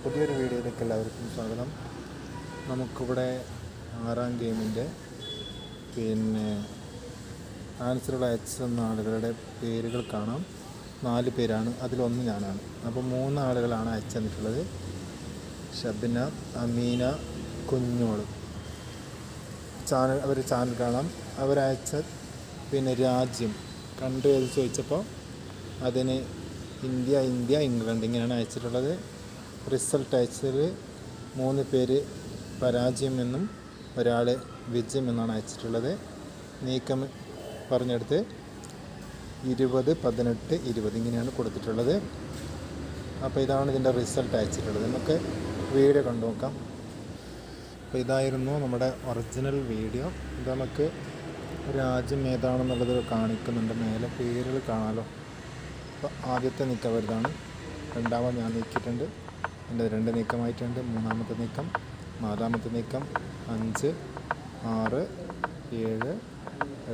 പുതിയൊരു വീഡിയോയിലേക്ക് എല്ലാവർക്കും സ്വാഗതം. നമുക്കിവിടെ 6ാം ഗെയിമിൻ്റെ ആൻസറുകൾ അയച്ചെന്ന ആളുകളുടെ പേരുകൾ കാണാം. 4 പേരാണ്, അതിലൊന്ന് ഞാനാണ്. അപ്പോൾ 3 ആളുകളാണ് അയച്ചു തന്നിട്ടുള്ളത്. ഷബ്ന, അമീന, കുഞ്ഞോള്. അവർ ചാനൽ കാണാം. അവരയച്ച രാജ്യം കൺട്രി ഏത് ചോദിച്ചപ്പോൾ അതിന് ഇന്ത്യ, ഇംഗ്ലണ്ട് ഇങ്ങനെയാണ് അയച്ചിട്ടുള്ളത്. റിസൾട്ട് അയച്ചതിൽ 3 പേര് പരാജയം എന്നും ഒരാൾ വിജയം എന്നാണ് അയച്ചിട്ടുള്ളത്. നീക്കം പറഞ്ഞെടുത്ത് 20, 18, 20 ഇങ്ങനെയാണ് കൊടുത്തിട്ടുള്ളത്. അപ്പോൾ ഇതാണ് ഇതിൻ്റെ റിസൾട്ട് അയച്ചിട്ടുള്ളത്. നമുക്ക് വീഡിയോ കണ്ടു നോക്കാം. അപ്പോൾ ഇതായിരുന്നു നമ്മുടെ ഒറിജിനൽ വീഡിയോ. ഇത് നമുക്ക് രാജ്യം ഏതാണെന്നുള്ളത് കാണിക്കുന്നുണ്ട്. മേലെ പേരുകൾ കാണാമല്ലോ. അപ്പോൾ ആദ്യത്തെ നീക്കം വരുന്നതാണ്. രണ്ടാമത് ഞാൻ നീക്കിയിട്ടുണ്ട്. എൻ്റെ 2 നീക്കമായിട്ടുണ്ട്. 3ാമത്തെ നീക്കം, 4ാമത്തെ നീക്കം, 5, 6, 7,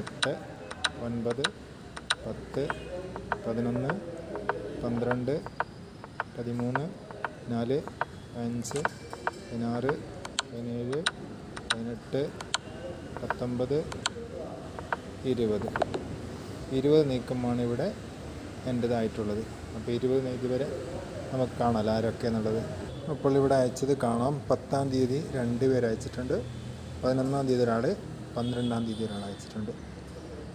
8, 9, 10, 11, 12, 13, 14, 15, 16, 17, 18, 19, 20 നീക്കമാണ് ഇവിടെ എൻ്റേതായിട്ടുള്ളത്. അപ്പോൾ 20 ഇതുവരെ നമുക്ക് കാണാമല്ലോ ആരൊക്കെ എന്നുള്ളത്. അപ്പോൾ ഇവിടെ അയച്ചത് കാണാം. 10ാം തീയതി 2 പേര് അയച്ചിട്ടുണ്ട്. 11ാം തീയതി ഒരാൾ, 12ാം തീയതി ഒരാൾ അയച്ചിട്ടുണ്ട്.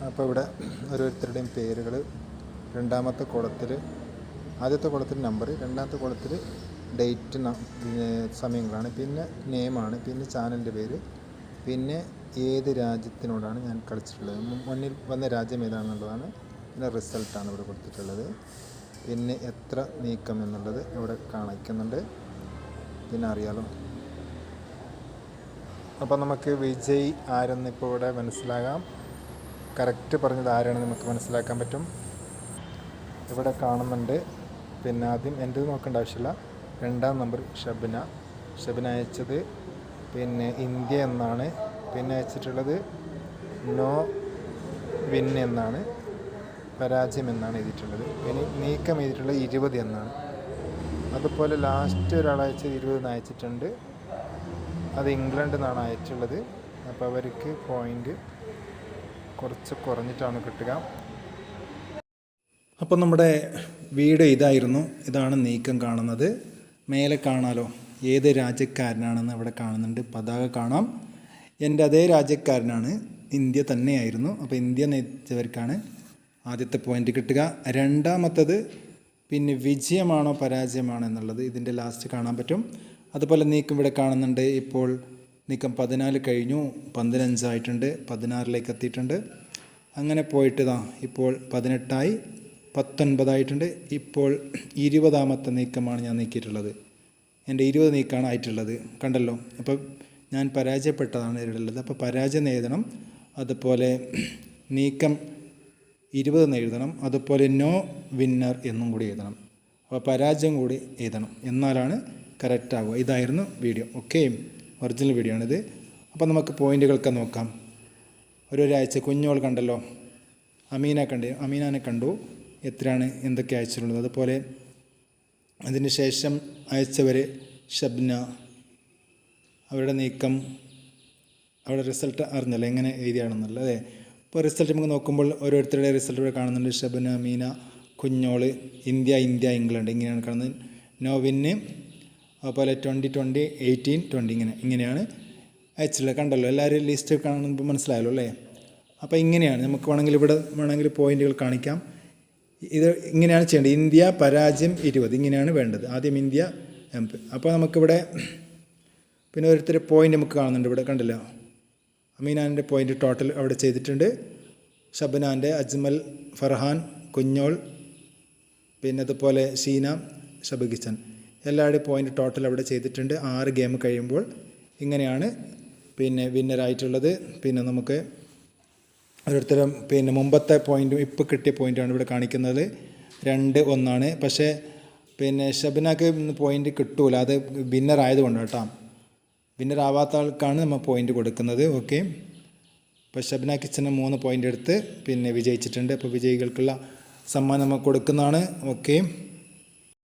അപ്പോൾ ഇവിടെ ഓരോരുത്തരുടെയും പേരുകൾ രണ്ടാമത്തെ കോളത്തിൽ, ആദ്യത്തെ കോളത്തിൽ നമ്പർ, രണ്ടാമത്തെ കോളത്തിൽ ഡേറ്റ്, സമയങ്ങളാണ്, പിന്നെ നെയിമാണ്, പിന്നെ ചാനലിൻ്റെ പേര്, പിന്നെ ഏത് രാജ്യത്തിനോടാണ് ഞാൻ കളിച്ചിട്ടുള്ളത്, മുന്നിൽ വന്ന രാജ്യം ഏതാണെന്നുള്ളതാണ്. പിന്നെ റിസൾട്ടാണ് ഇവിടെ കൊടുത്തിട്ടുള്ളത്. പിന്നെ എത്ര നീക്കം എന്നുള്ളത് ഇവിടെ കാണിക്കുന്നുണ്ട്. പിന്നെ അറിയാലോ. അപ്പോൾ നമുക്ക് വിജയ് ആരെന്ന് ഇപ്പോൾ ഇവിടെ മനസ്സിലാകാം. കറക്റ്റ് പറഞ്ഞത് ആരാണെന്ന് നമുക്ക് മനസ്സിലാക്കാൻ പറ്റും. ഇവിടെ കാണുന്നുണ്ട്. പിന്നെ ആദ്യം എൻ്റെ നോക്കേണ്ട ആവശ്യമില്ല. 2ാം നമ്പർ ഷബ്ന അയച്ചത് ഇന്ത്യ എന്നാണ്. പിന്നെ അയച്ചിട്ടുള്ളത് നോ വിൻ എന്നാണ്, പരാജയം എന്നാണ് എഴുതിയിട്ടുള്ളത്. ഇനി നീക്കം എഴുതിയിട്ടുള്ളത് 20 എന്നാണ്. അതുപോലെ ലാസ്റ്റ് ഒരാൾ അയച്ചത് 20 അയച്ചിട്ടുണ്ട്. അത് ഇംഗ്ലണ്ടിൽ നിന്നാണ് അയച്ചിട്ടുള്ളത്. അപ്പോൾ അവർക്ക് പോയിൻ്റ് കുറച്ച് കുറഞ്ഞിട്ടാണ് കിട്ടുക. അപ്പോൾ നമ്മുടെ വീഡിയോ ഇതായിരുന്നു. ഇതാണ് നീക്കം കാണുന്നത്. മേലെ കാണാലോ ഏത് രാജ്യക്കാരനാണെന്ന് അവിടെ കാണുന്നുണ്ട്. പതാക കാണാം. എൻ്റെ അതേ രാജ്യക്കാരനാണ്, ഇന്ത്യ തന്നെയായിരുന്നു. അപ്പോൾ ഇന്ത്യ നയിച്ചവർക്കാണ് ആദ്യത്തെ പോയിൻ്റ് കിട്ടുക. രണ്ടാമത്തത് വിജയമാണോ പരാജയമാണോ എന്നുള്ളത് ഇതിൻ്റെ ലാസ്റ്റ് കാണാൻ പറ്റും. അതുപോലെ നീക്കം ഇവിടെ കാണുന്നുണ്ട്. ഇപ്പോൾ നീക്കം 14 കഴിഞ്ഞു, 15 ആയിട്ടുണ്ട്, 16ലേക്ക് എത്തിയിട്ടുണ്ട്. അങ്ങനെ പോയിട്ട് ഇപ്പോൾ 18ആയി, 19 ആയിട്ടുണ്ട്. ഇപ്പോൾ 20ാമത്തെ നീക്കമാണ് ഞാൻ നീക്കിയിട്ടുള്ളത്. എൻ്റെ 20 നീക്കമാണ് ആയിട്ടുള്ളത്. കണ്ടല്ലോ. അപ്പോൾ ഞാൻ പരാജയപ്പെട്ടതാണ് എഴുതുള്ളത്. അപ്പോൾ പരാജയം എഴുതണം. അതുപോലെ നീക്കം 20 എഴുതണം. അതുപോലെ നോ വിന്നർ എന്നും കൂടി എഴുതണം. അപ്പോൾ പരാജയം കൂടി എഴുതണം, എന്നാലാണ് കറക്റ്റ് ആവുക. ഇതായിരുന്നു വീഡിയോ. ഓക്കെ, ഒറിജിനൽ വീഡിയോ ആണിത്. അപ്പോൾ നമുക്ക് പോയിൻ്റുകളൊക്കെ നോക്കാം. ഒരാഴ്ച കുഞ്ഞോൾ കണ്ടല്ലോ, അമീനാനെ കണ്ടു, എത്രയാണ് എന്തൊക്കെ അയച്ചിട്ടുള്ളത്. അതുപോലെ അതിന് ശേഷം അയച്ചവർ ഷബ്ന, അവരുടെ നീക്കം, അവരുടെ റിസൾട്ട് അറിഞ്ഞല്ലോ എങ്ങനെ എഴുതിയാണെന്നുള്ളത്. അതെ, ഇപ്പോൾ റിസൾട്ട് നമുക്ക് നോക്കുമ്പോൾ ഓരോരുത്തരുടെ റിസൾട്ട് ഇവിടെ കാണുന്നുണ്ട്. ഷബ്ന, മീന, കുഞ്ഞോള്, ഇന്ത്യ, ഇംഗ്ലണ്ട് ഇങ്ങനെയാണ് കാണുന്നത്. നോ വിന്ന്, അതുപോലെ 20, 18, 20 ഇങ്ങനെയാണ് അയച്ചിട്ടുള്ളത്. കണ്ടല്ലോ, എല്ലാവരും ലിസ്റ്റ് കാണുമ്പോൾ മനസ്സിലായല്ലോ അല്ലേ. അപ്പോൾ ഇങ്ങനെയാണ് നമുക്ക് വേണമെങ്കിൽ പോയിൻ്റുകൾ കാണിക്കാം. ഇത് ഇങ്ങനെയാണ് ചെയ്യേണ്ടത്. ഇന്ത്യ പരാജയം 20 ഇങ്ങനെയാണ് വേണ്ടത്. ആദ്യം ഇന്ത്യ അപ്പോൾ നമുക്കിവിടെ പിന്നെ ഓരോരുത്തർ പോയിൻ്റ് നമുക്ക് കാണുന്നുണ്ട്. ഇവിടെ കണ്ടല്ലോ, അമീനാൻ്റെ പോയിൻ്റ് ടോട്ടൽ അവിടെ ചെയ്തിട്ടുണ്ട്. ഷബ്നാൻ്റെ, അജ്മൽ, ഫർഹാൻ, കുഞ്ഞോൾ, അതുപോലെ ഷീന, ഷബകിച്ചൻ എല്ലാവരുടെയും പോയിൻ്റ് ടോട്ടൽ അവിടെ ചെയ്തിട്ടുണ്ട്. 6 ഗെയിം കഴിയുമ്പോൾ ഇങ്ങനെയാണ് വിന്നറായിട്ടുള്ളത്. നമുക്ക് ഓരോരുത്തരും മുമ്പത്തെ പോയിൻറ്റും ഇപ്പോൾ കിട്ടിയ പോയിൻ്റാണ് ഇവിടെ കാണിക്കുന്നത്. 2-1 പക്ഷേ ഷബ്നക്ക് പോയിൻ്റ് കിട്ടൂല. അത് വിന്നർ ആയതുകൊണ്ടാണ് കേട്ടോ. വിന്നർ ആവാത്ത ആൾക്കാണ് നമ്മൾ പോയിൻ്റ് കൊടുക്കുന്നത്. ഓക്കെ, അപ്പോൾ ഷബ്ന കിച്ചന് 3 പോയിൻ്റ് എടുത്ത് വിജയിച്ചിട്ടുണ്ട്. അപ്പോൾ വിജയികൾക്കുള്ള സമ്മാനം നമുക്ക് കൊടുക്കുന്നതാണ്. ഓക്കെ.